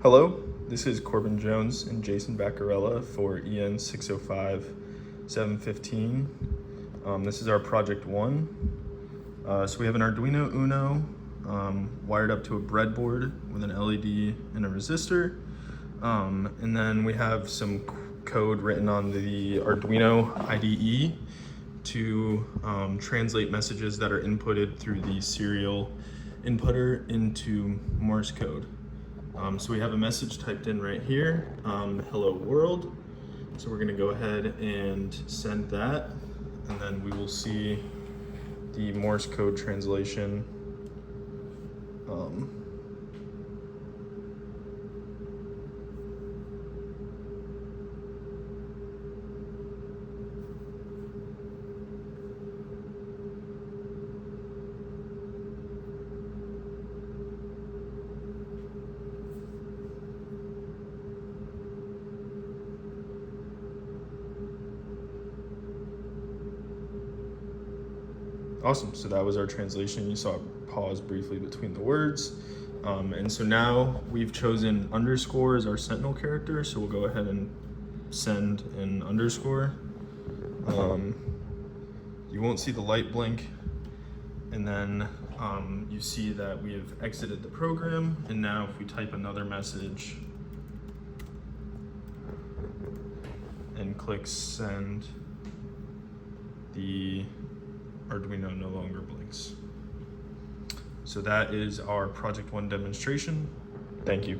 Hello, this is Corbin Jones and Jason Vaccarella for EN605.715. This is our project 1. So we have an Arduino Uno wired up to a breadboard with an LED and a resistor. And then we have some code written on the Arduino IDE to translate messages that are inputted through the serial inputter into Morse code. So we have a message typed in right here, hello world. So we're gonna go ahead and send that, and then we will see the Morse code translation. Awesome, so that was our translation. You saw a pause briefly between the words. And so now we've chosen underscore as our sentinel character, so we'll go ahead and send an underscore. You won't see the light blink, and then you see that we have exited the program, and now if we type another message and click send, the Arduino no longer blinks. So that is our Project 1 demonstration. Thank you.